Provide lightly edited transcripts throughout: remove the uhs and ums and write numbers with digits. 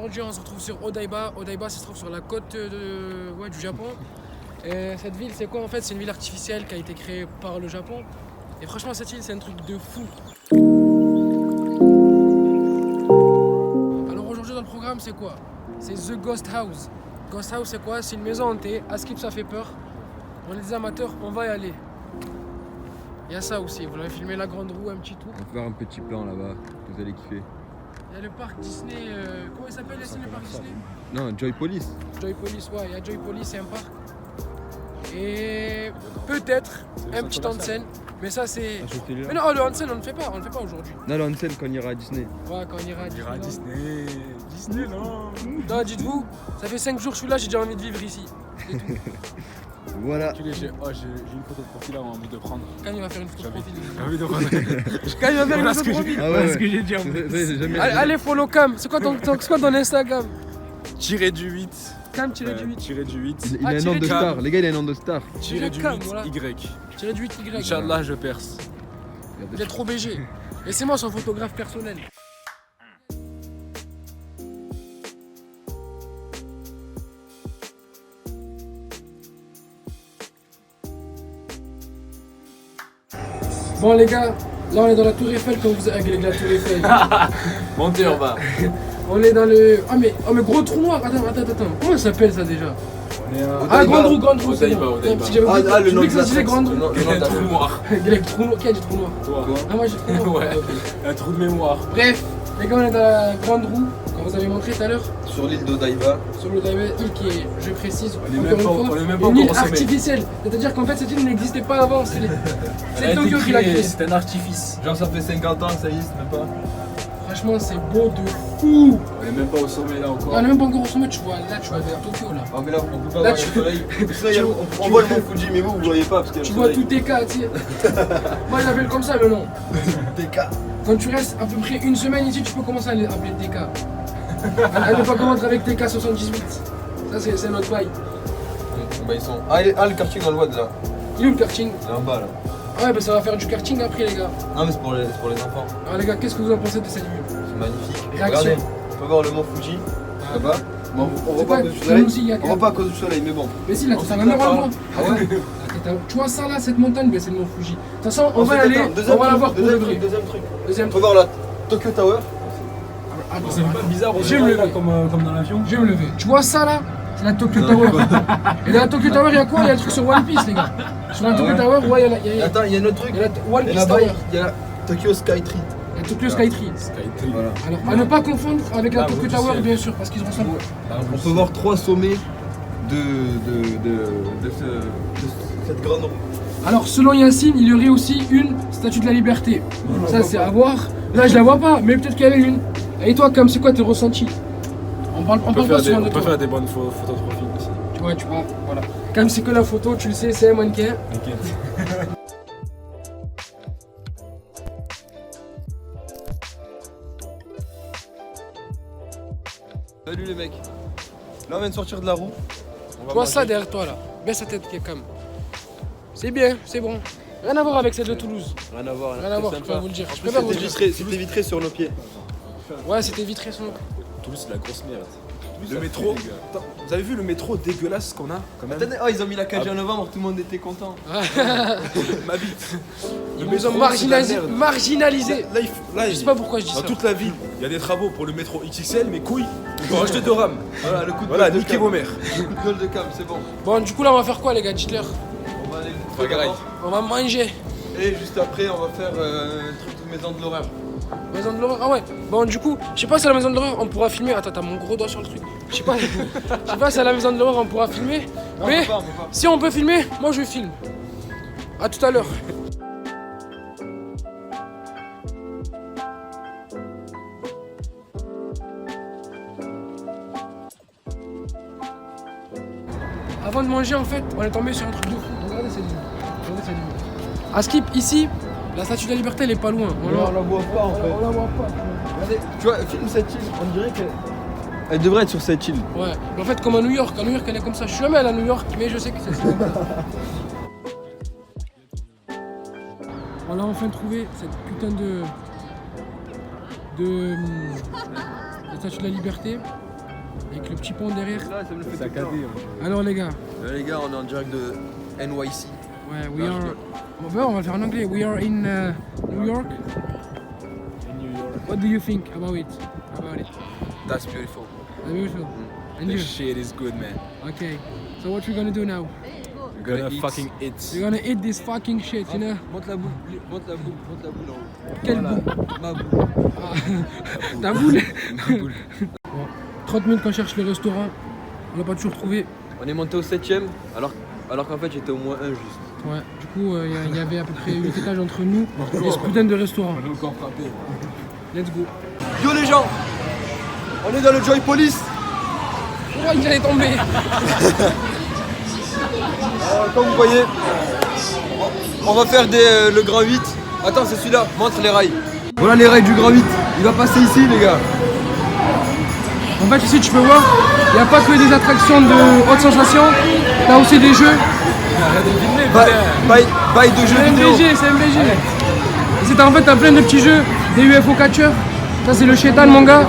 aujourd'hui on se retrouve sur Odaiba. Odaiba ça se trouve sur la côte du Japon. Et cette ville c'est quoi en fait? C'est une ville artificielle qui a été créée par le Japon. Et franchement cette île c'est un truc de fou. Alors aujourd'hui dans le programme c'est quoi? C'est The Ghost House. Ghost House c'est quoi? C'est une maison hantée. À Skip ça fait peur. On est des amateurs, on va y aller. Il y a ça aussi, vous avez filmé la grande roue, un petit tour. On va faire un petit plan là-bas, vous allez kiffer. Il y a le parc Disney, comment il s'appelle Yacine, le parc Disney? Non, Joy Police. Joy Police, ouais, il y a Joy Police, c'est un parc. Et peut-être un petit onsen, mais ça c'est... Mais non, le onsen on ne le fait pas aujourd'hui. Non, l'onsen quand on ira à Disney. Ouais, quand on ira à Disney. Disney. Disney, non. Non, dites-vous, ça fait 5 jours que je suis là, j'ai déjà envie de vivre ici. C'est tout. Voilà. J'ai une photo de profil là, on a envie de prendre. Quand il va faire une photo de profil. J'ai envie de prendre. Quand il va faire une photo de profil. Ah ouais, ce que j'ai dit en jamais... Allez, follow Cam, c'est quoi ton Instagram? Tiré du 8. Cam tiré du 8. Tiré du 8. Il a un nom de Cam. star, les gars, il a un nom de star. Tiré du 8 Cam, voilà. Y. Tiré du 8Y. Inch'Allah, je perce. Il est trop BG. Laissez-moi son photographe personnel. Bon les gars, là on est dans la tour Eiffel quand vous avec la tour Eiffel. Montez en bas. On est dans le... Oh mais gros trou noir, attends. Comment ça s'appelle ça déjà? Ah grande roue, c'est bon. Odaiba. Parce que j'avais oublié- Ah, le j'ai nom oublié de que ça se disait grande roue. Il y a un trou noir. Il y a le trou noir, qui a dit trou noir? Toi. Ah moi j'ai trou noir. Ouais. Ok. Un trou de mémoire. Bref, les gars on est dans la grande roue, quand vous avez montré tout à l'heure. Sur l'île d'Odaiba. Sur le Diamond Hill qui est, je précise, On est encore même une pas- fois, on est même pas une île encore au sommet. artificielle. C'est-à-dire qu'en fait cette île n'existait pas avant, c'est Tokyo qui l'a créée. C'est un artifice. Genre ça fait 50 ans, ça existe même pas. Franchement c'est beau de fou. On est même pas au sommet là encore. On est même pas encore au sommet, tu vois, là tu vois vers Tokyo là. Ah mais là on peut pas Là, voir tu- le soleil. On voit le mont Fuji mais vous voyez pas parce qu'il y a Tu le vois soleil. tout TK, tu sais. Moi je l'appelle comme ça le nom. TK. Quand tu restes à peu près une semaine ici, tu peux commencer à l'appeler TK. À ne pas commencer avec TK 78. Ça c'est notre bail. Bah ils sont... Ah le karting on le voit déjà. Il est où le karting? Là en bas là. Ah ouais bah ça va faire du karting après les gars. Non mais c'est pour les enfants. Alors les gars, qu'est-ce que vous en pensez de cette vue? C'est magnifique. Réaction. Regardez, on peut voir le mont Fuji là-bas. Bon, on C'est voit quoi, pas à cause du nous soleil. aussi, il y a On voit pas à cause du soleil mais bon. Mais si, là, On t'as sait la que mer ça à parle. voir. Ah ouais. Attends, tu vois ça là, cette montagne, ben, c'est le mont Fuji. De toute façon, on va y Ensuite, aller, attends, deuxième on va la truc, voir pour de deuxième vrai. truc, deuxième truc. Deuxième On peut truc. voir la Tokyo Tower. Attends, C'est pas bizarre, on Je vais me lever. comme dans l'avion. je vais me lever. Tu vois ça là? C'est la Tokyo Tower. Et dans la Tokyo Tower, il y a quoi? Il y a un truc sur One Piece, les gars. Sur la Tokyo Tower, ouais, il y a Attends, il y a un autre truc. la One Et Piece là-bas, Tower. il y a la Tokyo Skytree. La Tokyo Skytree. Skytree. Voilà. Alors, à ne pas confondre avec la La Tokyo route du Tower, ciel. bien sûr, parce qu'ils ressemblent. On peut voir 3 sommets de cette grande roue. Alors, selon Yacine, il y aurait aussi une statue de la liberté. Ça, c'est à voir. Là, je la vois pas, mais peut-être qu'il y avait une. Et toi, Cam, c'est quoi tes ressentis? On parle pas souvent de On peut toi. faire des bonnes photos de profil aussi. Tu vois, voilà. Cam, c'est que la photo, tu le sais, c'est un mannequin. T'inquiète. Salut les mecs. Là on vient de sortir de la roue. Tu vois ça derrière toi là. Baisse ta tête, Cam. C'est bien, c'est bon. Rien à voir avec celle de Toulouse. Rien à voir. Rien à voir, je peux vous le dire. Je préfère vous le dire. C'était vitré sur nos pieds. Ouais, c'était vitré son. Toulouse, c'est la grosse merde. Le métro, attends, vous avez vu le métro dégueulasse qu'on a quand même? Attendez, oh ils ont mis la cage en novembre, tout le monde était content. Ma bite. Ils Le nous ont métro, c'est de la merde. marginalisé. Là, Je sais pas pourquoi je dis dans ça. toute la ville, il y a des travaux pour le métro XXL, mais couilles, ils vont racheter 2 rames. Voilà, le coup de Voilà, gueule de niquez Cam. vos mères. Le coup de gueule de Cam, c'est bon. Bon, du coup, là, on va faire quoi, les gars? Dites-leur. On va aller le Pas grave. On va manger. Et juste après, on va faire un truc de maison de l'horreur. Maison de l'horreur. Ah ouais. Bon, du coup, je sais pas si à la maison de l'horreur on pourra filmer. Attends, t'as mon gros doigt sur le truc. Je sais pas. Je sais pas si à la maison de l'horreur on pourra filmer. Non, Mais on peut pas. si on peut filmer, moi je filme. À tout à l'heure. Avant de manger, en fait, on est tombé sur un truc de fou. Regardez cette vue. Regardez cette vue. À Skip, ici, la statue de la liberté, elle est pas loin. On la voit pas en fait. On la voit pas. Regardez, tu vois, filme cette île, on dirait que. Elle devrait être sur cette île. Ouais, mais en fait, comme à New York, elle est comme ça. Je suis jamais allé à New York, mais je sais que c'est ça. On a enfin trouvé cette putain de statue de la liberté. avec le petit pont derrière. Là, ça me fait saccadé. Alors les gars, Les gars, on est en direct de NYC. ouais, we are. On va le faire en anglais. We are in New York. In New York. What do you think about it? That's beautiful. Beautiful. And The you? shit is good, man. Okay. So what we gonna do now? We're gonna fucking eat. We're gonna eat this fucking shit, you know? Monte la boule, monte la boule en haut. Quelle boule? Ma boule. Ta boule? Ma boule. Bon, 30 minutes qu'on cherche le restaurant, on l'a pas toujours trouvé. On est monté au 7ème, alors qu'en fait j'étais au moins un juste. Ouais, du coup, il y avait à peu près 8 étages entre nous et ce putain de restaurant. On a encore frappé. Let's go. Yo les gens, on est dans le Joy Police. Oh, il allait tomber. Comme vous voyez, on va faire le grand 8. Attends, c'est celui-là, montre les rails. Voilà les rails du grand 8. Il va passer ici les gars. En fait, ici, tu peux voir, il n'y a pas que des attractions de haute sensation, t'as aussi des jeux. Bail de jeux C'est vidéo. MBG, c'est MBG. Et c'est en fait, t'as plein de petits jeux, des UFO catchers. Ça, c'est le Shetan, mon gars.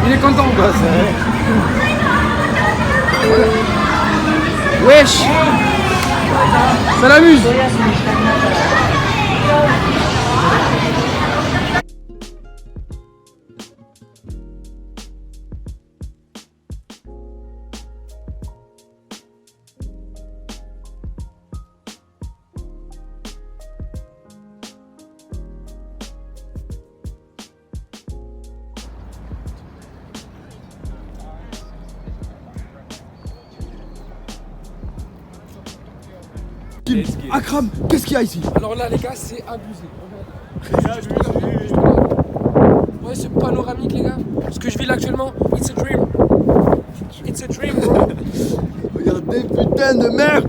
Il est content. Ouais, c'est vrai. Wesh. Ça l'amuse. Akram, qu'est-ce qu'il y a ici? Alors là, les gars, c'est abusé. Ouais, ce panoramique, les gars. Ce que je vis là actuellement, it's a dream. It's a dream, bro. Regardez, putain de merde.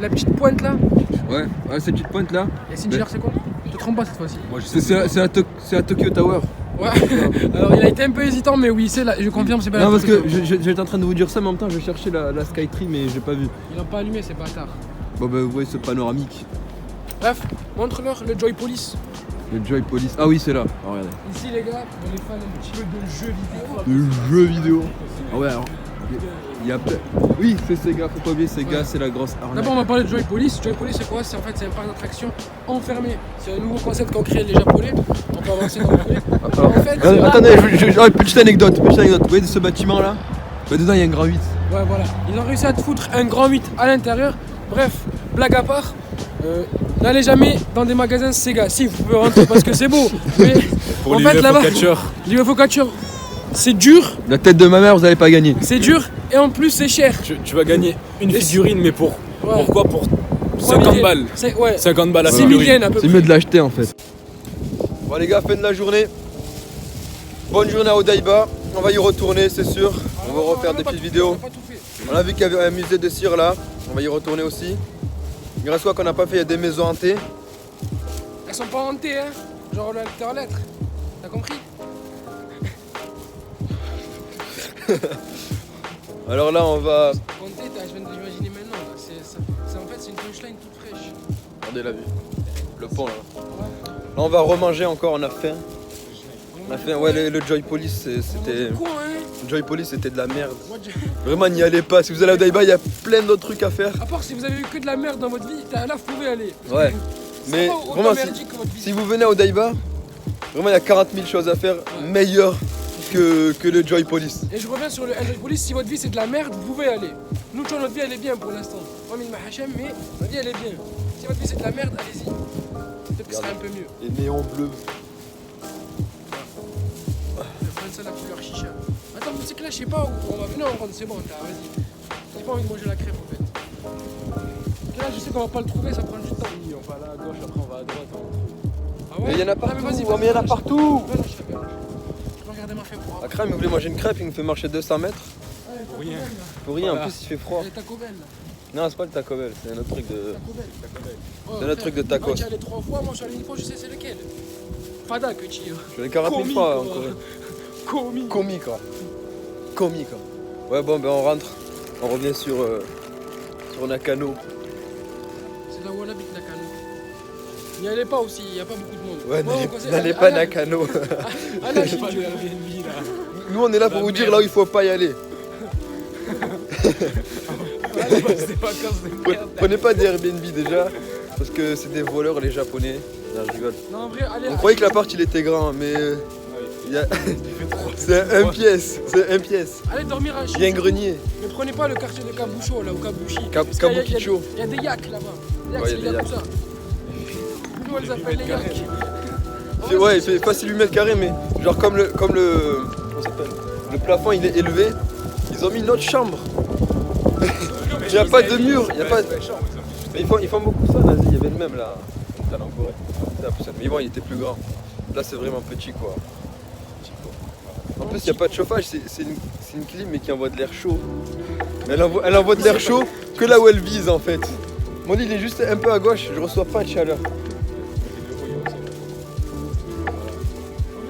La petite pointe là. Ouais, cette petite pointe là. Et Singer, c'est quoi? Je te trompe pas cette fois-ci. C'est à Tokyo Tower. Ouais. Alors il a été un peu hésitant, mais oui, c'est là. Je confirme, c'est pas la Non, parce Tokyo que Tower. j'étais en train de vous dire ça, mais en même temps, je cherchais la Skytree, mais j'ai pas vu. Ils l'ont pas allumé, c'est bâtard. Bon, bah, vous voyez ce panoramique. Bref, montre-leur le Joy Police. Le Joy Police. Ah oui, c'est là. Oh, regardez. Ici, les gars, on est fans un petit peu de jeux vidéo. Le jeu vidéo. Ah ouais, alors. Il y a plein. Oui, c'est Sega, faut pas oublier Sega, Ouais. c'est la grosse arnaque. D'abord, on va parler de Joy Police. Joy Police, c'est quoi? C'est en fait c'est un parc d'attractions enfermé. C'est un nouveau concept qu'ont créé les Japonais. On peut avancer comme vous voulez. Alors, En fait, attendez, petite anecdote. Vous voyez ce bâtiment là? Bah, dedans, il y a un grand 8. Ouais, voilà. Ils ont réussi à te foutre un grand 8 à l'intérieur. Bref, blague à part, n'allez jamais dans des magasins Sega. Si, vous pouvez rentrer parce que c'est beau. Mais Pour en les fait, UFO là-bas, catchers. les UFO catchers, c'est dur, La tête de ma mère, vous allez pas gagner. c'est dur et en plus c'est cher. Tu vas gagner une figurine, mais pour. Ouais. Pourquoi? Pour 3 50 millions. balles. Ouais. 50 balles à 6 figurine. millions à peu C'est près. mieux de l'acheter en fait. Bon les gars, fin de la journée. Bonne journée à Odaiba. On va y retourner, c'est sûr. On va refaire On a des pas petites tout fait, vidéos. on a pas tout fait. On a vu qu'il y avait un musée de cire là. On va y retourner aussi. Grâce à quoi qu'on n'a pas fait, il y a des maisons hantées. Elles sont pas hantées, hein. Genre le lecteur lettres. T'as compris? Alors là, on va. Hantées, je viens de l'imaginer maintenant. Là. En fait, c'est une punchline toute fraîche. Regardez la vue. Le pont là. Là, on va remanger encore, on a faim. On a faim. Ouais, le Joy Police, c'était. Quoi, hein? Joy Police, c'était de la merde. Moi, Vraiment, n'y allez pas. Si vous allez à Odaiba, il y a plein d'autres trucs à faire. À part si vous avez eu que de la merde dans votre vie, là vous pouvez aller. Ouais. C'est Mais pas autant vraiment, merdique que votre vie. si vous venez à Odaiba, vraiment, il y a 40 000 choses à faire meilleures que le Joy Police. Et je reviens sur le Joy Police, si votre vie c'est de la merde, vous pouvez aller. Nous, tu vois, notre vie elle est bien pour l'instant. Pas mille mahachem, mais notre vie elle est bien. Si votre vie c'est de la merde, allez-y. Peut-être que ce sera un peu mieux. Les néons bleus. Je vais prendre ça la couleur chicha. Attends, mais c'est que là, je sais pas où on va venir, on rentre, c'est bon, vas-y. J'ai pas envie de manger la crêpe en fait. Donc là, je sais qu'on va pas le trouver, ça prend du temps. On va là à gauche, après on va à droite. Ah Mais il y en a Ah, partout. mais vas-y, Oh, mais il y en a partout. Je vais regarder ma fête pour après. Akram, il voulait manger une crêpe, il nous fait marcher 200 mètres. Pour rien. Pour rien, en Voilà. plus, il fait froid. Les Taco Bell là. Non, c'est pas le Taco Bell, c'est un autre truc de. Taco Bell. C'est notre truc de tacos. Moi, j'y allé 3 fois, moi je suis allé une fois, je sais c'est lequel. Fada que tu Je l'ai 40 000 fois encore. Komi. Comique, quoi. Comique, quoi. Ouais, bon, ben on rentre. On revient sur Nakano. C'est là où on habite Nakano. N'y allez pas aussi, il n'y a pas beaucoup de monde. Ouais, Moi, on conseille- n'allez pas Nakano. Allez, C'est pas le Airbnb là. Nous, on est là pour vous dire là où il faut pas y aller. Allez, passe des vacances de merde. Prenez pas des Airbnb déjà, parce que c'est des voleurs les japonais. Non, je rigole. Non, en vrai, allez. On croyait que l'appart il était grand, mais c'est un pièce. C'est un pièce. Allez dormir à Il y a un grenier. Ne prenez pas le quartier de Kabucho là, ou Kabushi. Ka- Parce qu'il y a- Kabukicho. Il y a des yaks là-bas. Les yaks, Ouais, c'est il y les a des yakuza. Nous, on les appelle les yaks. Ouais, il fait facile 8 mètres carrés, mais genre comment ça s'appelle, le plafond il est élevé, ils ont mis une autre chambre. Il n'y a pas de mur, il y a pas. Mais ils font beaucoup ça en Asie, il y avait le même là, en Corée. Mais bon, il était plus grand. Là, c'est vraiment petit quoi. En plus, il n'y a pas de chauffage, c'est une clim mais qui envoie de l'air chaud. Elle envoie de l'air chaud que là où elle vise en fait. Mon lit il est juste un peu à gauche, je reçois pas de chaleur.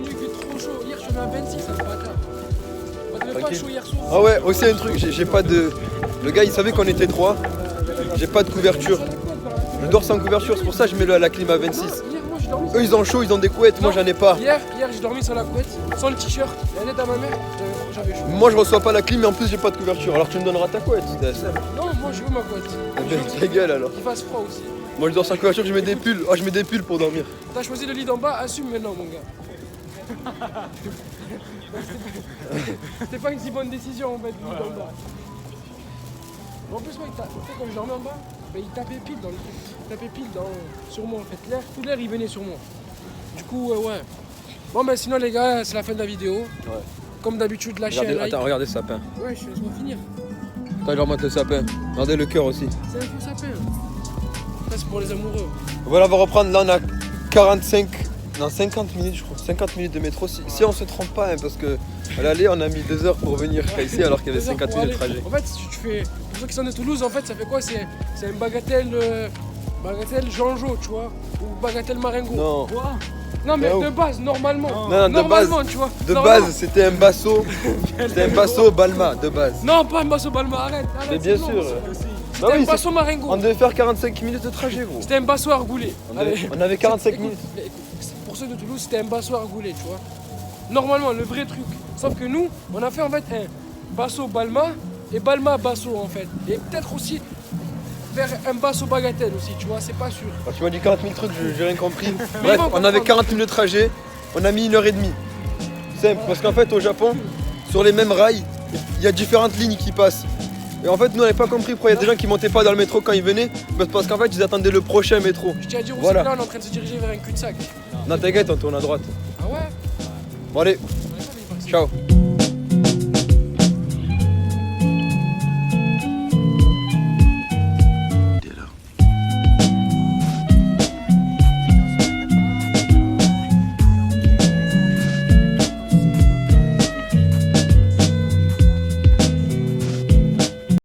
Il fait trop chaud. Hier, je suis à 26, ça me bâtard. On devait pas Tranquille. chaud hier soir. Ah ouais, aussi un truc, j'ai pas de. Le gars il savait qu'on était 3, j'ai pas de couverture. Je dors sans couverture, c'est pour ça que je mets la clim à 26. Hier, moi, j'ai dormi. Eux ils ont chaud, ils ont des couettes, moi j'en ai pas. Hier, j'ai dormi sans la couette, sans le t-shirt. Elle est à ma mère, j'avais chaud. Moi je reçois pas la clim et en plus j'ai pas de couverture. Alors tu me donneras ta couette, c'est simple. Non, moi, je veux ma couette. Je veux Ta gueule alors. qu'il fasse froid aussi. Moi je dors sans couverture, je mets des pulls. Oh, je mets des pulls pour dormir. T'as choisi le lit d'en bas, assume maintenant, mon gars. C'était pas une si bonne décision en fait, le lit d'en bas. En plus, moi, tu sais, quand je dormais en bas, ben, il tapait pile dans le truc. Il tapait pile sur moi en fait. Tout l'air, il venait sur moi. Du coup, ouais. Bon, ben sinon, les gars, c'est la fin de la vidéo. Ouais. Comme d'habitude, lâchez un like. Attends, regardez ce sapin. Ouais, je laisse-moi finir. Attends, je vais remettre le sapin. Regardez le cœur aussi. C'est un faux sapin. Ça, c'est pour les amoureux. Voilà, on va reprendre. Là on a 50 minutes je crois. 50 minutes de métro. Si on se trompe pas, hein, parce que à l'aller on a mis 2 heures pour venir ici alors qu'il y avait 2 heures 50 pour minutes de aller. trajet. En fait, si tu fais. Pour ceux qui sont de Toulouse, en fait, ça fait quoi? C'est une bagatelle. Bagatelle Jean-Jo, tu vois? Ou bagatelle Marengo. Non. Non, mais Non. de base, normalement. Non, de Normalement, base. tu vois. De Normalement. base, c'était un basso. C'était un basso Balma, de base. Non, pas un basso Balma, arrête. Mais bien c'est sûr. bon, C'était un basso Marengo. On devait faire 45 minutes de trajet, gros. C'était un basso Argoulé. On avait 45 Écoute, minutes. pour ceux de Toulouse, c'était un basso Argoulé, tu vois. Normalement, le vrai truc. Sauf que nous, on a fait en fait un basso Balma et Balma basso en fait. Et peut-être aussi faire un basso bagatelle aussi, tu vois, c'est pas sûr. Quand tu m'as dit 40 000 trucs, j'ai rien compris. Mais Bref, ils vont on avait comprendre. 40 minutes de trajet, on a mis 1h30. Simple, parce qu'en fait au Japon, sur les mêmes rails, il y a différentes lignes qui passent. Et en fait, nous on n'avait pas compris pourquoi il y a des gens qui montaient pas dans le métro quand ils venaient, parce qu'en fait ils attendaient le prochain métro. Je tiens à dire aussi Voilà. que là, on est en train de se diriger vers un cul-de-sac. Non, t'inquiète, on tourne à droite. Ah ouais? Bon allez, On est pas bien parti. ciao.